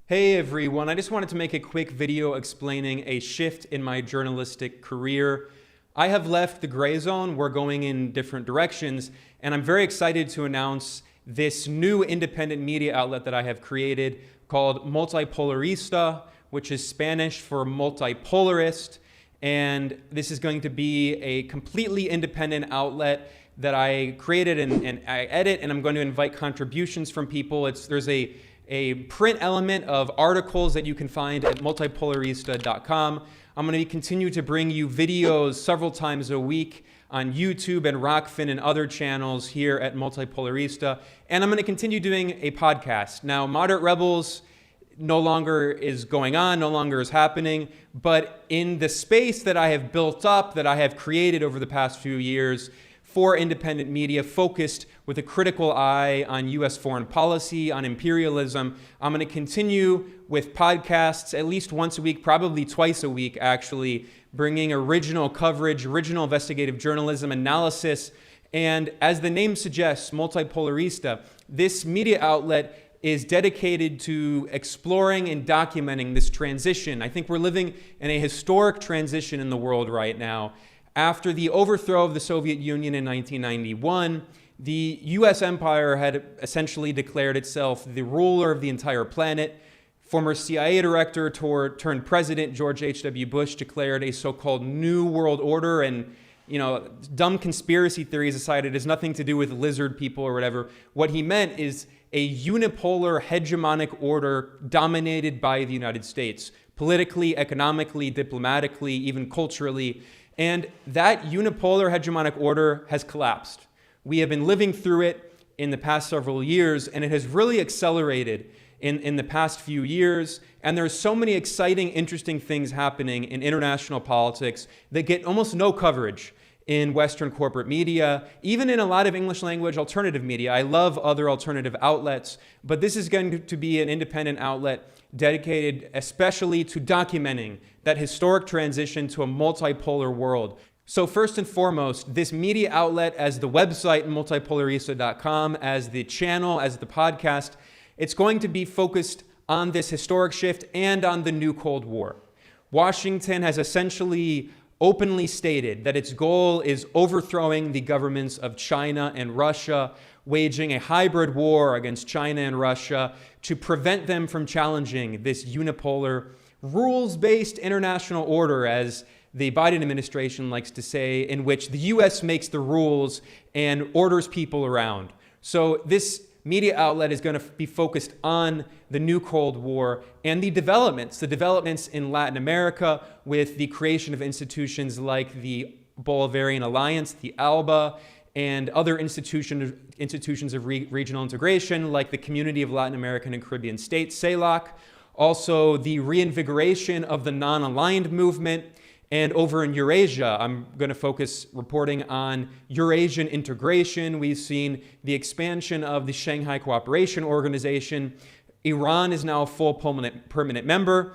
Hey everyone, I just wanted to make a quick video explaining a shift in my journalistic career. I have left the Grayzone, we're going in different directions, and I'm very excited to announce this new independent media outlet that I have created called Multipolarista, which is Spanish for multipolarist, and this is going to be a completely independent outlet that I created and I edit, and I'm going to invite contributions from people. There's a print element of articles that you can find at multipolarista.com. I'm going to continue to bring you videos several times a week on YouTube and Rockfin and other channels here at Multipolarista. And I'm going to continue doing a podcast. Now, Moderate Rebels no longer is going on, no longer is happening, but in the space that I have built up, that I have created over the past few years, for independent media focused with a critical eye on U.S. foreign policy, on imperialism. I'm going to continue with podcasts at least once a week, probably twice a week actually, bringing original coverage, original investigative journalism, analysis, and as the name suggests, Multipolarista, this media outlet is dedicated to exploring and documenting this transition. I think we're living in a historic transition in the world right now. After the overthrow of the Soviet Union in 1991, the US empire had essentially declared itself the ruler of the entire planet. Former CIA director turned president George H.W. Bush declared a so-called New World Order, and dumb conspiracy theories aside, it has nothing to do with lizard people or whatever. What he meant is a unipolar hegemonic order dominated by the United States, politically, economically, diplomatically, even culturally. And that unipolar hegemonic order has collapsed. We have been living through it in the past several years, and it has really accelerated in the past few years. And there's so many exciting, interesting things happening in international politics that get almost no coverage in Western corporate media, even in a lot of English language alternative media. I love other alternative outlets, but this is going to be an independent outlet dedicated especially to documenting that historic transition to a multipolar world. So first and foremost, this media outlet, as the website multipolarista.com, as the channel, as the podcast, it's going to be focused on this historic shift and on the new Cold War. Washington has essentially openly stated that its goal is overthrowing the governments of China and Russia, waging a hybrid war against China and Russia to prevent them from challenging this unipolar, rules-based international order, as the Biden administration likes to say, in which the U.S. makes the rules and orders people around. So this media outlet is going to be focused on the new Cold War and the developments in Latin America with the creation of institutions like the Bolivarian Alliance, the ALBA, and other institutions of regional integration like the Community of Latin American and Caribbean States, CELAC. Also, the reinvigoration of the non-aligned movement. And over in Eurasia, I'm going to focus reporting on Eurasian integration. We've seen the expansion of the Shanghai Cooperation Organization. Iran is now a full permanent member.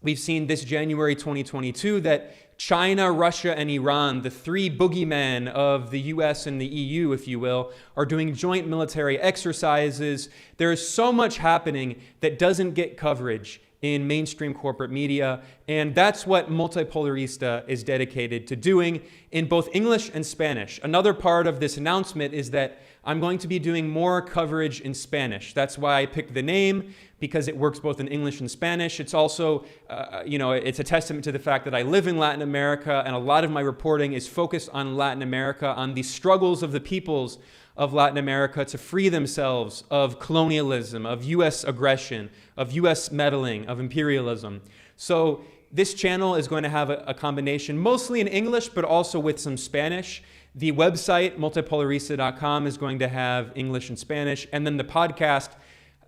We've seen this January 2022 that China, Russia, and Iran, the three boogeymen of the US and the EU, if you will, are doing joint military exercises. There is so much happening that doesn't get coverage in mainstream corporate media, and that's what Multipolarista is dedicated to doing in both English and Spanish. Another part of this announcement is that I'm going to be doing more coverage in Spanish. That's why I picked the name, because it works both in English and Spanish. It's also, it's a testament to the fact that I live in Latin America, and a lot of my reporting is focused on Latin America, on the struggles of the peoples of Latin America to free themselves of colonialism, of U.S. aggression, of U.S. meddling, of imperialism. So this channel is going to have a combination, mostly in English, but also with some Spanish. The website, multipolarista.com, is going to have English and Spanish. And then the podcast,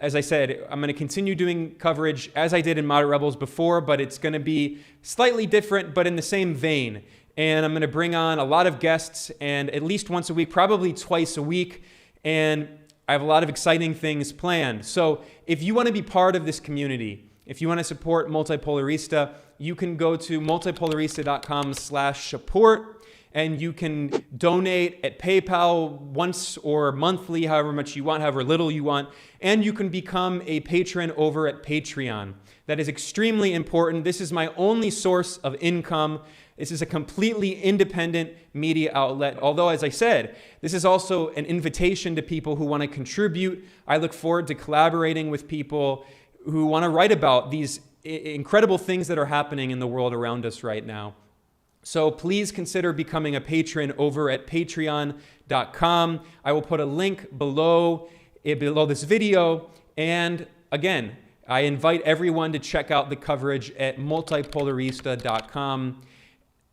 as I said, I'm going to continue doing coverage as I did in Moderate Rebels before, but it's going to be slightly different, but in the same vein. And I'm going to bring on a lot of guests, and at least once a week, probably twice a week. And I have a lot of exciting things planned. So if you want to be part of this community, if you want to support Multipolarista, you can go to multipolarista.com/support. and you can donate at PayPal once or monthly, however much you want, however little you want, and you can become a patron over at Patreon. That is extremely important. This is my only source of income. This is a completely independent media outlet. Although, as I said, this is also an invitation to people who want to contribute. I look forward to collaborating with people who want to write about these incredible things that are happening in the world around us right now. So please consider becoming a patron over at patreon.com. I will put a link below this video. And again, I invite everyone to check out the coverage at multipolarista.com.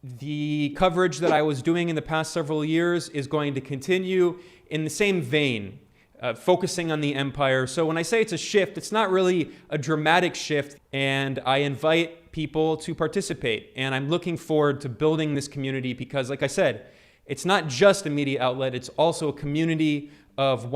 The coverage that I was doing in the past several years is going to continue in the same vein, focusing on the empire. So when I say it's a shift, it's not really a dramatic shift, and I invite people to participate. And I'm looking forward to building this community because, like I said, it's not just a media outlet, it's also a community of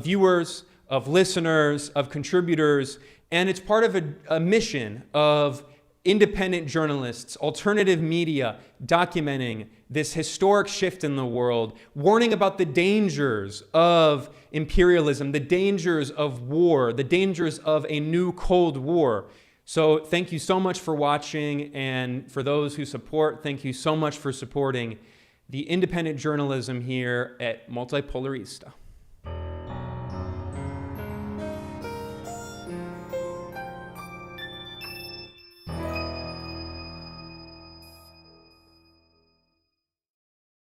viewers, of listeners, of contributors, and it's part of a mission of independent journalists, alternative media, documenting this historic shift in the world, warning about the dangers of imperialism, the dangers of war, the dangers of a new Cold War. So thank you so much for watching, and for those who support, thank you so much for supporting the independent journalism here at Multipolarista.